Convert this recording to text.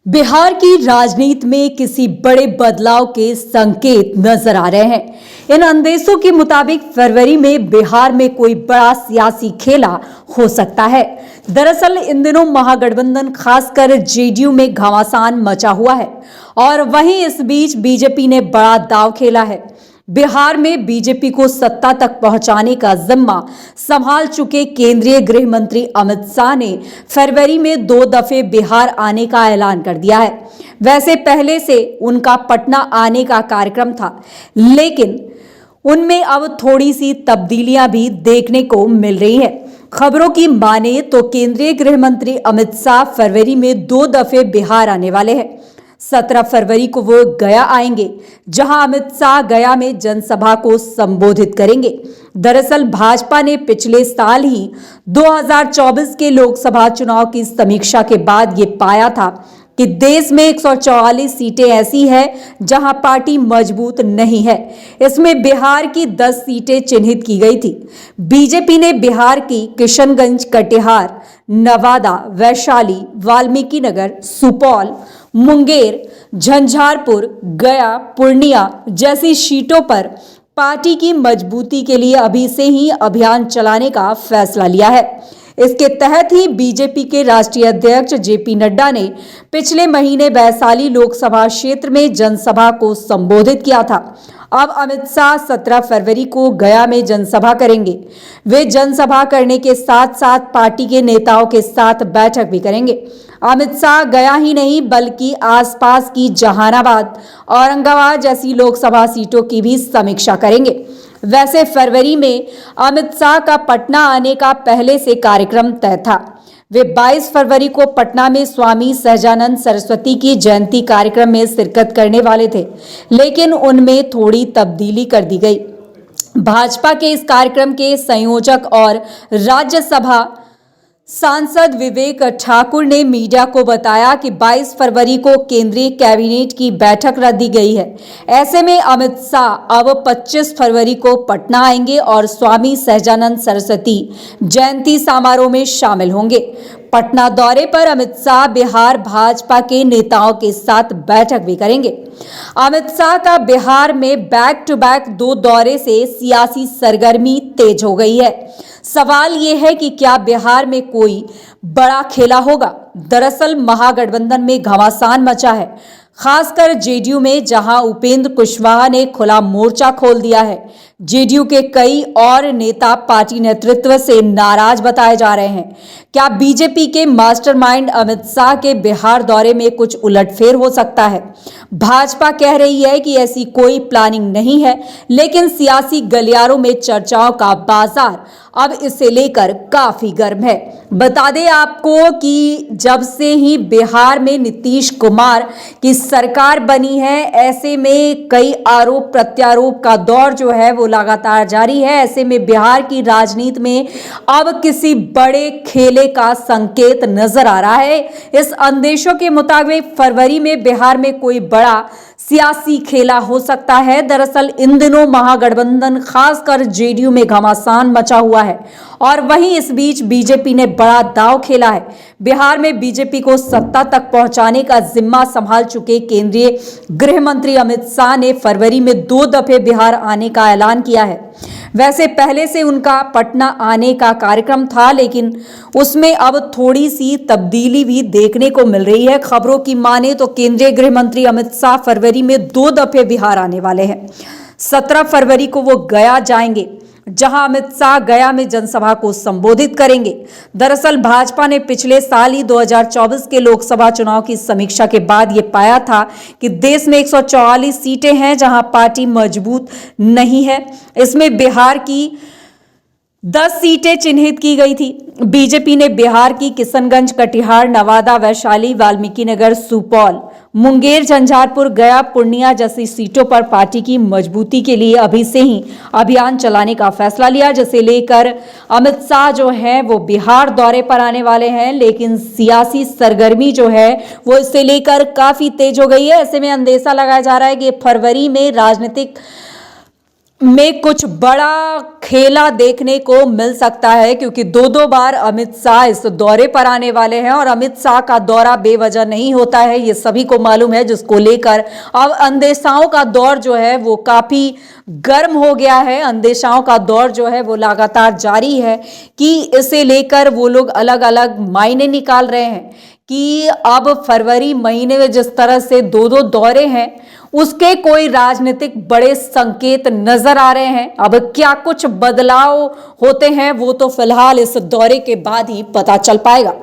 बिहार की राजनीति में किसी बड़े बदलाव के संकेत नजर आ रहे हैं। इन अंदेशों के मुताबिक फरवरी में बिहार में कोई बड़ा सियासी खेला हो सकता है। दरअसल इन दिनों महागठबंधन खासकर जेडीयू में घमासान मचा हुआ है और वहीं इस बीच बीजेपी ने बड़ा दांव खेला है। बिहार में बीजेपी को सत्ता तक पहुंचाने का जिम्मा संभाल चुके केंद्रीय गृह मंत्री अमित शाह ने फरवरी में 2 दफे बिहार आने का ऐलान कर दिया है। वैसे पहले से उनका पटना आने का कार्यक्रम था, लेकिन उनमें अब थोड़ी सी तब्दीलियां भी देखने को मिल रही है। खबरों की माने तो केंद्रीय गृह मंत्री अमित शाह फरवरी में 2 दफे बिहार आने वाले हैं। 17 फरवरी को वो गया आएंगे, जहां अमित शाह गया में जनसभा को संबोधित करेंगे। दरअसल भाजपा ने पिछले साल ही 2024 के लोकसभा चुनाव की समीक्षा के बाद ये पाया था कि देश में 144 सीटें ऐसी हैं जहां पार्टी मजबूत नहीं है। इसमें बिहार की 10 सीटें चिन्हित की गई थी। बीजेपी ने बिहार की किशनगंज, कटिहार, नवादा, वैशाली, वाल्मीकि नगर, सुपौल, मुंगेर, झंझारपुर, गया, पूर्णिया जैसी सीटों पर पार्टी की मजबूती के लिए अभी से ही अभियान चलाने का फैसला लिया है। इसके तहत ही बीजेपी के राष्ट्रीय अध्यक्ष जेपी नड्डा ने पिछले महीने वैशाली लोकसभा क्षेत्र में जनसभा को संबोधित किया था। अब अमित शाह 17 फरवरी को गया में जनसभा करेंगे। वे जनसभा करने के साथ साथ पार्टी के नेताओं के साथ बैठक भी करेंगे। अमित शाह गया ही नहीं बल्कि आसपास की जहानाबाद, औरंगाबाद जैसी लोकसभा सीटों की भी समीक्षा करेंगे। वैसे फरवरी में अमित शाह का पटना आने का पहले से कार्यक्रम तय था। वे 22 फरवरी को पटना में स्वामी सहजानंद सरस्वती की जयंती कार्यक्रम में शिरकत करने वाले थे, लेकिन उनमें थोड़ी तब्दीली कर दी गई। भाजपा के इस कार्यक्रम के संयोजक और राज्यसभा सांसद विवेक ठाकुर ने मीडिया को बताया कि 22 फरवरी को केंद्रीय कैबिनेट की बैठक रख दी गई है। ऐसे में अमित शाह अब 25 फरवरी को पटना आएंगे और स्वामी सहजानंद सरस्वती जयंती समारोह में शामिल होंगे। पटना दौरे पर अमित शाह बिहार भाजपा के नेताओं के साथ बैठक भी करेंगे। अमित शाह का बिहार में बैक टू बैक 2 दौरे से सियासी सरगर्मी तेज हो गई है। सवाल ये है कि क्या बिहार में कोई बड़ा खेला होगा। दरअसल महागठबंधन में घमासान मचा है, खासकर जेडीयू में, जहां उपेंद्र कुशवाहा ने खुला मोर्चा खोल दिया है। जेडीयू के कई और नेता पार्टी नेतृत्व से नाराज बताए जा रहे हैं। क्या बीजेपी के मास्टरमाइंड अमित शाह के बिहार दौरे में कुछ उलटफेर हो सकता है? भाजपा कह रही है कि ऐसी कोई प्लानिंग नहीं है, लेकिन सियासी गलियारों में चर्चाओं का बाजार अब इसे लेकर काफी गर्म है। बता दें आपको कि जब से ही बिहार में नीतीश कुमार की सरकार बनी है, ऐसे में कई आरोप प्रत्यारोप का दौर जो है वो लगातार जारी है। ऐसे में बिहार की राजनीति में अब किसी बड़े खेले का संकेत नजर आ रहा है। इस अंदेशों के मुताबिक फरवरी में बिहार में कोई बड़ा सियासी खेला हो सकता है। दरअसल इन दिनों महागठबंधन खासकर जेडीयू में घमासान मचा हुआ है और वहीं इस बीच बीजेपी ने बड़ा दांव खेला है। बिहार में बीजेपी को सत्ता तक पहुंचाने का जिम्मा संभाल चुके केंद्रीय गृह मंत्री अमित शाह ने फरवरी में 2 दफे बिहार आने का ऐलान किया है। वैसे पहले से उनका पटना आने का कार्यक्रम था, लेकिन उसमें अब थोड़ी सी तब्दीली भी देखने को मिल रही है। खबरों की माने तो केंद्रीय गृह मंत्री अमित शाह फरवरी में 2 दफे बिहार आने वाले हैं। 17 फरवरी को वो गया जाएंगे, जहां अमित शाह गया में जनसभा को संबोधित करेंगे। दरअसल भाजपा ने पिछले साल ही 2024 के लोकसभा चुनाव की समीक्षा के बाद ये पाया था कि देश में 144 सीटें हैं जहां पार्टी मजबूत नहीं है। इसमें बिहार की 10 सीटें चिन्हित की गई थी। बीजेपी ने बिहार की किशनगंज, कटिहार, नवादा, वैशाली, वाल्मीकि नगर, सुपौल, मुंगेर, झंझारपुर, गया, पूर्णिया जैसी सीटों पर पार्टी की मजबूती के लिए अभी से ही अभियान चलाने का फैसला लिया, जिसे लेकर अमित शाह जो है वो बिहार दौरे पर आने वाले हैं। लेकिन सियासी सरगर्मी जो है वो इसे लेकर काफी तेज हो गई है। ऐसे में अंदेशा लगाया जा रहा है कि फरवरी में राजनीतिक में कुछ बड़ा खेला देखने को मिल सकता है, क्योंकि दो बार अमित शाह इस दौरे पर आने वाले हैं और अमित शाह का दौरा बेवजह नहीं होता है, ये सभी को मालूम है, जिसको लेकर अब अंदेशाओं का दौर जो है वो काफी गर्म हो गया है। अंदेशाओं का दौर जो है वो लगातार जारी है कि इसे लेकर वो लोग अलग अलग मायने निकाल रहे हैं कि अब फरवरी महीने में जिस तरह से दो दौरे हैं उसके कोई राजनीतिक बड़े संकेत नजर आ रहे हैं। अब क्या कुछ बदलाव होते हैं वो तो फिलहाल इस दौरे के बाद ही पता चल पाएगा।